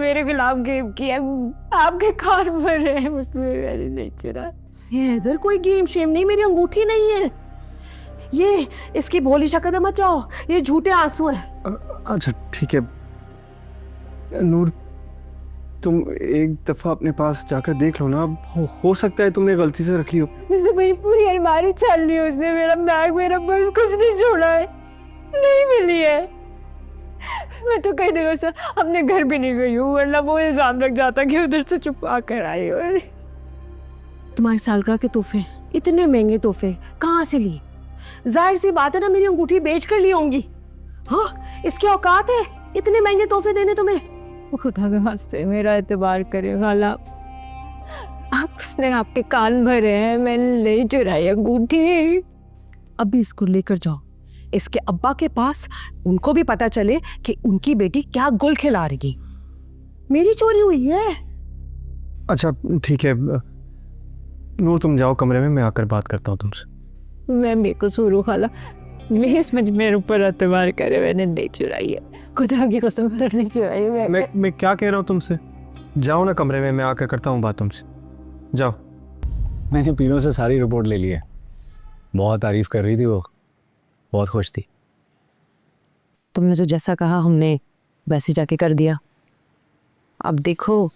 मेरे खिलाफ गेम किया, आपके कान भर है, उसने मैंने नहीं चुरा। ये इधर कोई गेम शेम नहीं, मेरी अंगूठी नहीं है ये। इसकी भोली शक्ल में मत जाओ, ये झूठे आंसू हैं। अच्छा ठीक है नूर, तुम एक दफा अपने पास जाकर देख लो ना, हो सकता है तुमने गलती से रख ली हो। मुझसे मेरी पूरी अलमारी छान ली उसने, मेरा बैग, मेरा पर्स, कुछ नहीं छोड़ा है, नहीं मिली है। मैं तो कई दिनों से अपने घर भी नहीं गई हूँ, वरना वो इल्जाम लग जाता कि उधर से छुपा कर आई हो। तुम्हारे सालगिरह के तोहफे, इतने महंगे तोहफे कहाँ से लिए? जाहिर सी बात है ना, मेरी अंगूठी बेच कर ली होंगी। हाँ, इसकी औकात है इतने महंगे तोहफे देने तुम्हें? खुदा के वास्ते मेरा एतबार करे खाला, आप उसने आपके कान भरे हैं, मैंने नहीं चुराई अंगूठी। अभी इसको लेकर जाओ इसके अब्बा के पास, उनको भी पता चले कि उनकी बेटी क्या गुल खिला रही। मेरी चोरी हुई है। अच्छा ठीक है नूर, तुम जाओ कमरे में, मैं आकर बात करता हूँ तुमसे। मैं बेकसूर हूँ खाला, प्लीज मेरे ऊपर एतबार करे, मैंने नहीं चुराई है, खुदा की कसम मैंने नहीं चुराई है। मैं क्या कह रहा हूँ तुमसे? जाओ ना कमरे में, मैं आकर करता हूँ बात तुमसे, जाओ। मैंने पीनों से सारी रिपोर्ट ले ली है, बहुत तारीफ कर रही थी वो, बहुत खुश थी। तुमने तो जैसा कहा हमने वैसे जाके कर दिया। अब देखो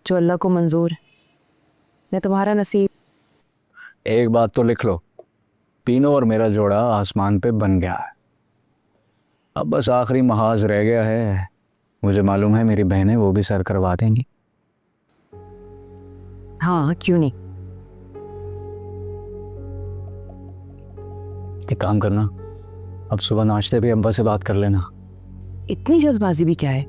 जो अल्लाह को मंजूर है, न तुम्हारा नसीब। एक बात तो लिख लो, पीनो और मेरा जोड़ा आसमान पे बन गया है। अब बस आखिरी महाज रह गया है। मुझे मालूम है मेरी बहनें वो भी सर करवा देंगी। हाँ क्यों नहीं। एक काम करना, अब सुबह नाश्ते पे अब्बा से बात कर लेना। इतनी जल्दबाजी भी क्या है?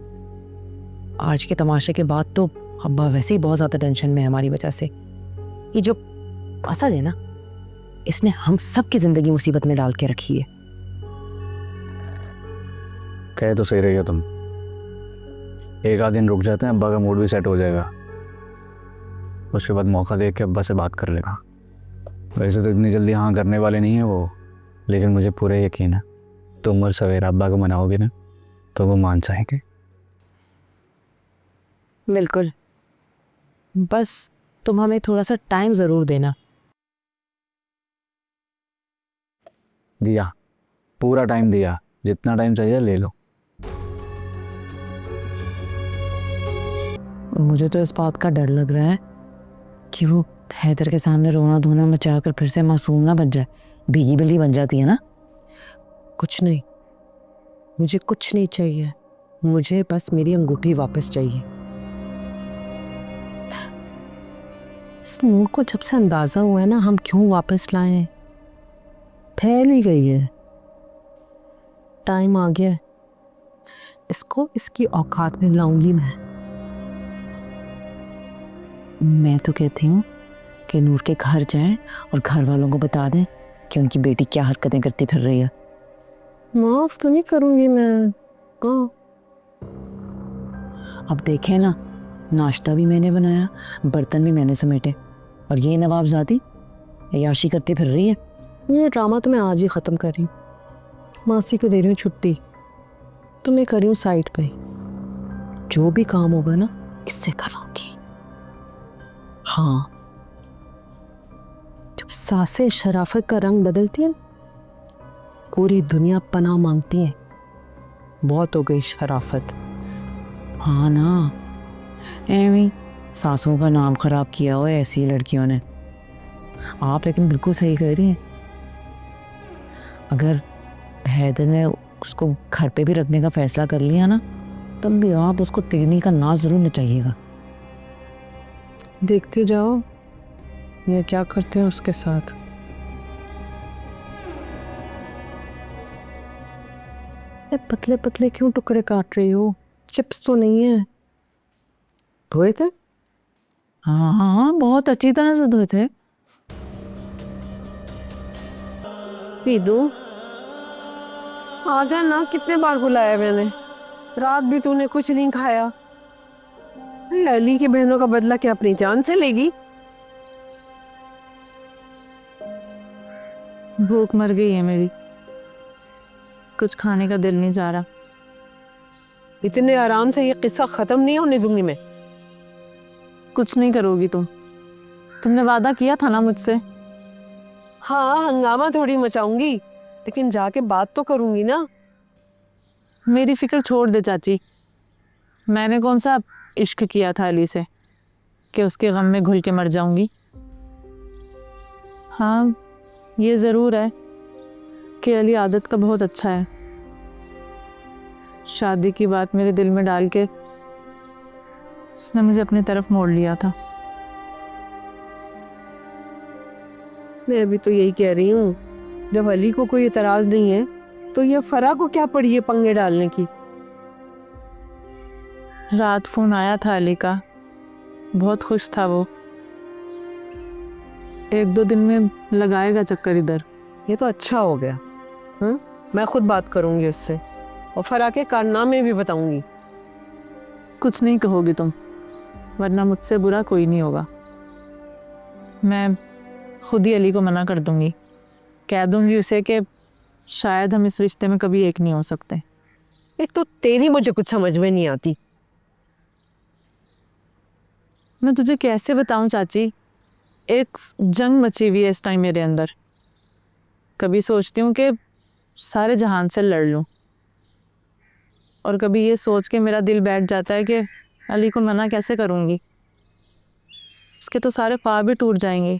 आज के तमाशे के बाद तो अब्बा वैसे ही बहुत ज़्यादा टेंशन में है हमारी वजह से। ये जो असद है ना, इसने हम सब की ज़िंदगी मुसीबत में डाल के रखी है। कह तो सही रही हो तुम, एक आध दिन रुक जाते हैं, अब्बा का मूड भी सेट हो जाएगा, उसके बाद मौका देख के अब्बा से बात कर लेगा। वैसे तो इतनी जल्दी हाँ करने वाले नहीं है वो, लेकिन मुझे पूरा यकीन है तुम और सवेरा अब्बा को मनाओगे ना तो वो मान जाएंगे। बिल्कुल, बस तुम हमें थोड़ा सा टाइम ज़रूर देना। दिया, पूरा टाइम दिया, जितना टाइम चाहिए ले लो। मुझे तो इस बात का डर लग रहा है कि वो हैदर के सामने रोना धोना मचा कर फिर से मासूम ना बन जाए, भीगी बिल्ली बन जाती है ना। कुछ नहीं, मुझे कुछ नहीं चाहिए, मुझे बस मेरी अंगूठी वापस चाहिए। इस नूर को जब से अंदाजा हुआ है ना हम क्यों वापस लाए, फैल ही गई है। टाइम आ गया है, इसको इसकी औकात में लाऊंगी मैं तो कहती हूँ कि नूर के घर जाएं और घर वालों को बता दें कि उनकी बेटी क्या हरकतें करती फिर रही है। माफ तो नहीं करूंगी मैं। कहाँ? अब देखें ना, नाश्ता भी मैंने बनाया, बर्तन भी मैंने समेटे, और ये नवाबजादी याशी करती फिर रही है। ये ड्रामा तो मैं आज ही ख़त्म कर रही हूँ। मासी को दे रही हूँ छुट्टी, तो मैं कर रही हूँ साइड पे। जो भी काम होगा ना इससे करवाऊंगी। हाँ, जब सासे शराफत का रंग बदलती है पूरी दुनिया पनाह मांगती है। बहुत हो गई शराफत। हाँ ना, एवी सासों का नाम खराब किया हुआ है ऐसी लड़कियों ने। आप लेकिन बिल्कुल सही कह रही हैं। अगर हैदर ने उसको घर पे भी रखने का फैसला कर लिया ना, तब भी आप उसको तिगनी का नाज जरूर नचाइएगा। देखते जाओ ये क्या करते हैं उसके साथ। पतले पतले क्यों टुकड़े काट रही हो? चिप्स तो नहीं है? धोए थे? हाँ हाँ, बहुत अच्छी तरह से धोए थे। पीनू आजा ना, कितने बार बुलाया मैंने, रात भी तूने कुछ नहीं खाया। अली की बहनों का बदला क्या अपनी जान से लेगी? भूख मर गई है मेरी, कुछ खाने का दिल नहीं जा रहा। इतने आराम से ये किस्सा खत्म नहीं होने दूंगी मैं। कुछ नहीं करोगी तुम? तुमने वादा किया था ना मुझसे। हाँ, हंगामा थोड़ी मचाऊंगी, लेकिन जाके बात तो करूंगी ना। मेरी फिक्र छोड़ दे चाची। मैंने कौन सा इश्क किया था अली से कि उसके गम में घुल के मर जाऊंगी। हाँ, ये ज़रूर है कि अली आदत का बहुत अच्छा है। शादी की बात मेरे दिल में डाल के उसने मुझे अपनी तरफ मोड़ लिया था। मैं अभी तो यही कह रही हूँ, जब अली को कोई एतराज नहीं है तो ये फरा को क्या पड़ी है पंगे डालने की। रात फ़ोन आया था अली का, बहुत खुश था वो। 1-2 दिन में लगाएगा चक्कर इधर। ये तो अच्छा हो गया। मैं खुद बात करूंगी उससे और फरा के कारनामे भी बताऊंगी। कुछ नहीं कहोगी तुम, वरना मुझसे बुरा कोई नहीं होगा। मैं खुद ही अली को मना कर दूंगी, कह दूंगी उसे कि शायद हम इस रिश्ते में कभी एक नहीं हो सकते। एक तो तेरी मुझे कुछ समझ में नहीं आती। मैं तुझे कैसे बताऊं चाची, एक जंग मची हुई है इस टाइम मेरे अंदर। कभी सोचती हूँ कि सारे जहान से लड़ लूँ, और कभी ये सोच के मेरा दिल बैठ जाता है कि अली को मना कैसे करूँगी, उसके तो सारे ख्वाब भी टूट जाएंगे।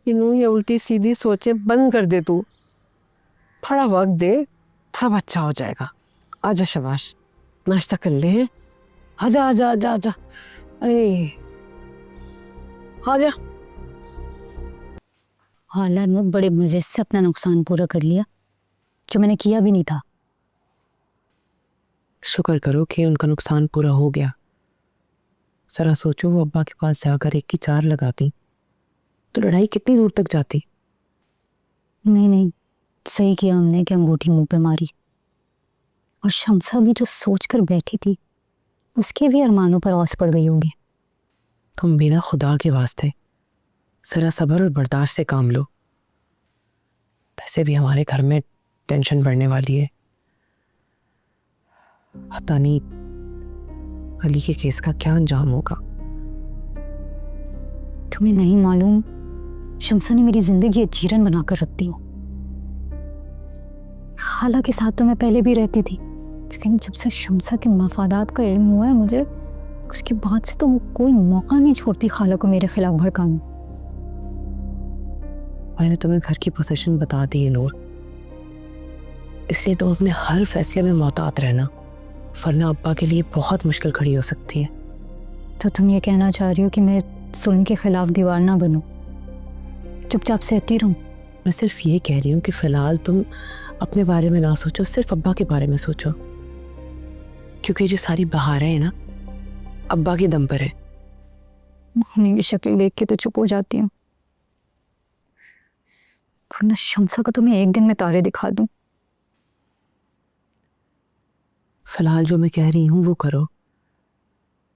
इनू ये उल्टी सीधी सोचें बंद कर दे तू। थोड़ा वक्त दे, सब अच्छा हो जाएगा। आजा शबाश, नाश्ता कर ले। आजा आजा आजा आजा, अरे आजा। हाला ने बड़े मजे से अपना नुकसान पूरा कर लिया, जो मैंने किया भी नहीं था। शुक्र करो कि उनका नुकसान पूरा हो गया। जरा सोचो, वो अब्बा के पास जाकर एक की 4 लगाती तो लड़ाई कितनी दूर तक जाती। नहीं नहीं, सही किया हमने कि अंगूठी मुंह पे मारी। और शमसा भी जो सोच कर बैठी थी, उसके भी अरमानों पर औस पड़ गई होगी। तुम बिना खुदा के वास्ते जरा सब्र और बर्दाश्त से काम लो। वैसे भी हमारे घर में टेंशन बढ़ने वाली है। पता नहीं अली के केस का क्या अंजाम होगा। तुम्हें नहीं मालूम, शमसा ने मेरी जिंदगी अजीरन बनाकर रख दी। खाला के साथ तो मैं पहले भी रहती थी, लेकिन जब से शमसा के मफादात का इल्म हुआ है मुझे, उसके बाद से तो वो कोई मौका नहीं छोड़ती खाला को मेरे खिलाफ भड़काने। मैंने तुम्हें घर की पोजीशन बता दी है नूर, इसलिए तुम अपने हर फैसले में मोहतात रहना, वरना अब्बा के लिए बहुत मुश्किल खड़ी हो सकती है। तो तुम ये कहना चाह रही हो कि मैं जुल्म के खिलाफ दीवार ना बनूं, चुपचाप सहती रहूं? मैं सिर्फ ये कह रही हूँ कि फ़िलहाल तुम अपने बारे में ना सोचो, सिर्फ अब्बा के बारे में सोचो, क्योंकि जो सारी बहारें हैं ना, अब्बा के दम पर है। मम्मी की शक्ल देख के तो चुप हो जाती हूँ, वरना शमसा को तो मैं एक दिन में तारे दिखा दूं। फिलहाल जो मैं कह रही हूँ वो करो,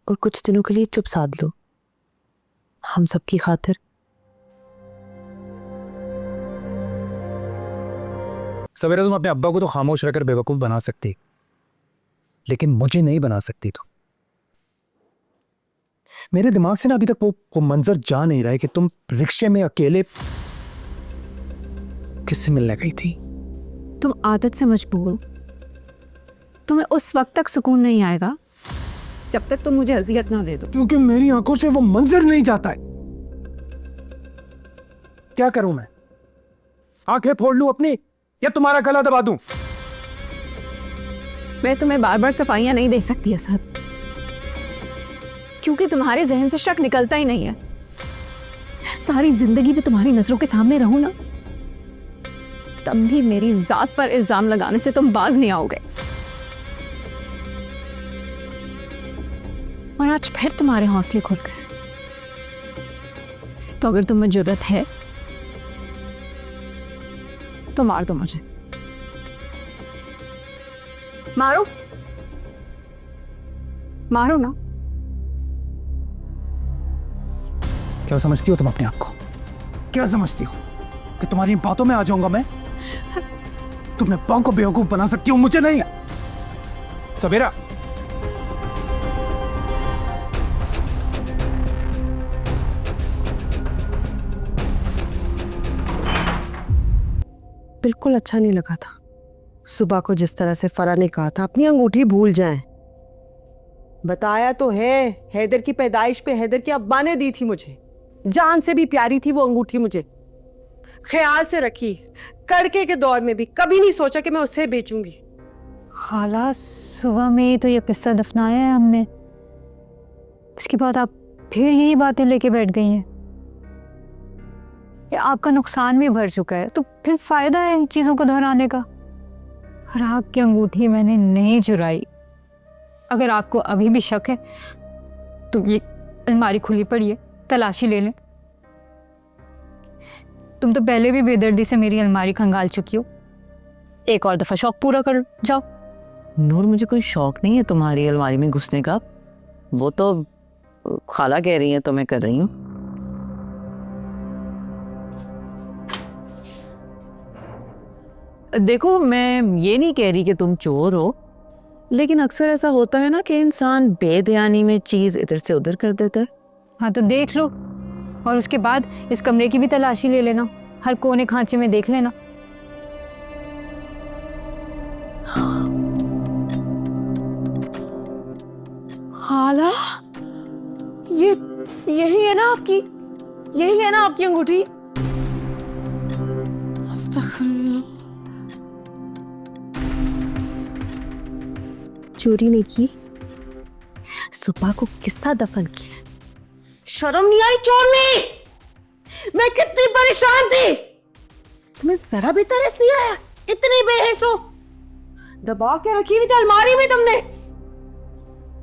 और कुछ दिनों के लिए चुप साध लो, हम सबकी खातिर। सवेरा, तुम अपने अब्बा को तो खामोश रहकर बेवकूफ़ बना सकती, लेकिन मुझे नहीं बना सकती। तो मेरे दिमाग से ना अभी तक वो मंजर जा नहीं रहा है कि तुम रिक्शे में अकेले किससे मिलने गई थी। तुम आदत से मजबूर हो। तुम्हें उस वक्त तक सुकून नहीं आएगा जब तक तुम मुझे अजियत ना दे दो। क्योंकि मेरी आंखों से वो मंजर नहीं जाता है। क्या करूं मैं? आंखें फोड़ लूं अपनी, या तुम्हारा गला दबा दूं? मैं तुम्हें बार बार सफाइयां नहीं दे सकती असद, क्योंकि तुम्हारे जहन से शक निकलता ही नहीं है। सारी जिंदगी भी तुम्हारी नजरों के सामने रहूं ना, तब भी मेरी जात पर इल्जाम लगाने से तुम बाज नहीं आओगे। और आज फिर तुम्हारे हौसले खुल गए। तो अगर तुम्हें जरूरत है तो मार दो मुझे। मारो, मारो ना। क्या समझती हो तुम अपने आप को? क्या समझती हो कि तुम्हारी बातों में आ जाऊंगा मैं? तुम अब्बा को बेवकूफ बना सकती हो, मुझे नहीं। सवेरा, बिल्कुल अच्छा नहीं लगा था सुबह को जिस तरह से फरा ने कहा था अपनी अंगूठी भूल जाएं। बताया तो है, हैदर की पैदाइश पे हैदर की अब्बा ने दी थी मुझे, जान से भी प्यारी थी वो अंगूठी मुझे, ख्याल से रखी, कड़के के दौर में भी कभी नहीं सोचा कि मैं उसे बेचूंगी। खाला सुबह में ही तो ये किस्सा दफनाया है हमने, उसके बाद आप फिर यही बातें लेके बैठ गई हैं। ये आपका नुकसान भी भर चुका है, तो फिर फायदा है इन चीज़ों को दोहराने का। और आपकी अंगूठी मैंने नहीं चुराई। अगर आपको अभी भी शक है तो ये अलमारी खुली पड़ी है, तलाशी ले लें। तुम तो पहले भी बेदर्दी से मेरी अलमारी खंगाल चुकी हो, एक और दफ़ा शौक पूरा कर जाओ। नूर, मुझे कोई शौक नहीं है तुम्हारी अलमारी में घुसने का, वो तो खाला कह रही है तो मैं कर रही हूँ। देखो, मैं ये नहीं कह रही कि तुम चोर हो, लेकिन अक्सर ऐसा होता है ना कि इंसान बेध्यानी में चीज़ इधर से उधर कर देता है। हाँ तो देख लो, और उसके बाद इस कमरे की भी तलाशी ले लेना, हर कोने खांचे में देख लेना। खाला, ये यही है ना आपकी, यही है ना आपकी अंगूठी? अस्तगफिरुल्लाह। चोरी नहीं की, सुबह को किस्सा दफन किया। शर्म नहीं आई चोरनी? मैं कितनी परेशान थी, तुम्हें जरा भी तरस नहीं आया? इतनी बेहिस हो, दबा के रखी हुई थी अलमारी में तुमने।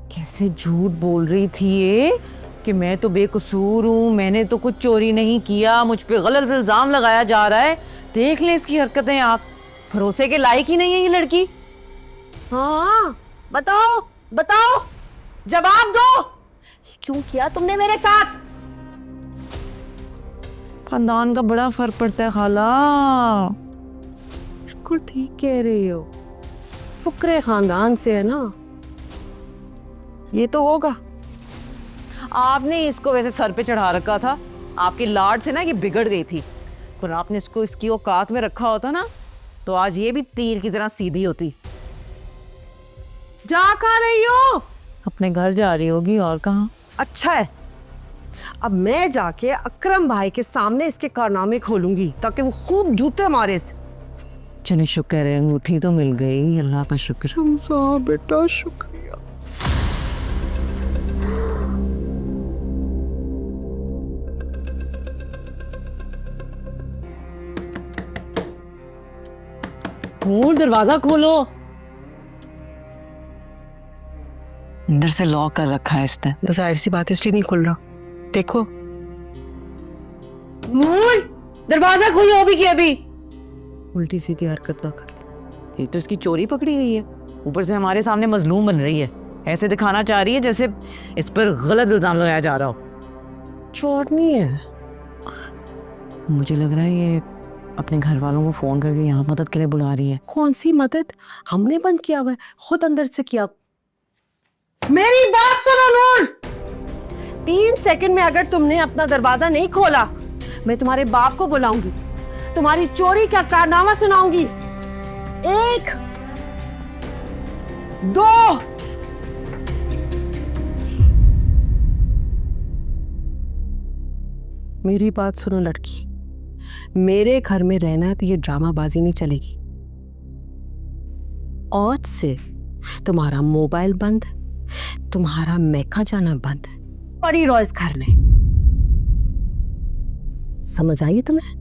कैसे झूठ बोल रही थी ये कि मैं तो बेकसूर हूँ, मैंने तो कुछ चोरी नहीं किया, मुझ पे गलत इल्जाम लगाया जा रहा है। देख ले इसकी हरकतें, आप भरोसे के लायक ही नहीं है ये लड़की। हाँ बताओ बताओ, जवाब दो, क्यों किया तुमने मेरे साथ? खानदान का बड़ा फर्क पड़ता है खाला। बिल्कुल ठीक कह रही हो, फुकरे खानदान से है ना, ये तो होगा। आपने इसको वैसे सर पे चढ़ा रखा था, आपके लाड से ना ये बिगड़ गई थी, पर आपने इसको इसकी औकात में रखा होता ना तो आज ये भी तीर की तरह सीधी होती। जा कहाँ रही हो? अपने घर जा रही होगी, और कहाँ। अच्छा है, अब मैं जाके अकरम भाई के सामने इसके कारनामे खोलूंगी ताकि वो खूब जूते मारे इसे। चले शुक्र है, अंगूठी तो मिल गई, अल्लाह का शुक्र। बेटा शुक्रिया। दरवाजा खोलो। अंदर से लॉक कर रखा है इसने। तो जाहिर सी बात इसलिए नहीं खुल रहा, देखो। दरवाजा खोलो अभी की अभी। उल्टी सीधी हरकत ना कर। ये तो इसकी चोरी पकड़ी गई है, ऊपर से हमारे सामने मजलूम बन रही है, ऐसे दिखाना चाह रही है जैसे इस पर गलत इल्जाम लगाया जा रहा हो। चोर नहीं है। मुझे लग रहा है ये अपने घर वालों को फोन करके यहाँ मदद के लिए बुला रही है। कौन सी मदद? हमने बंद किया हुआ है, खुद अंदर से किया। मेरी बात सुनो नूर, 3 सेकंड में अगर तुमने अपना दरवाजा नहीं खोला, मैं तुम्हारे बाप को बुलाऊंगी, तुम्हारी चोरी का कारनामा सुनाऊंगी। 1 2 मेरी बात सुनो लड़की, मेरे घर में रहना है तो ये ड्रामाबाजी नहीं चलेगी। आज से तुम्हारा मोबाइल बंद, तुम्हारा मैका जाना बंद, पड़ी रहो इस घर में। समझ आई तुम्हें?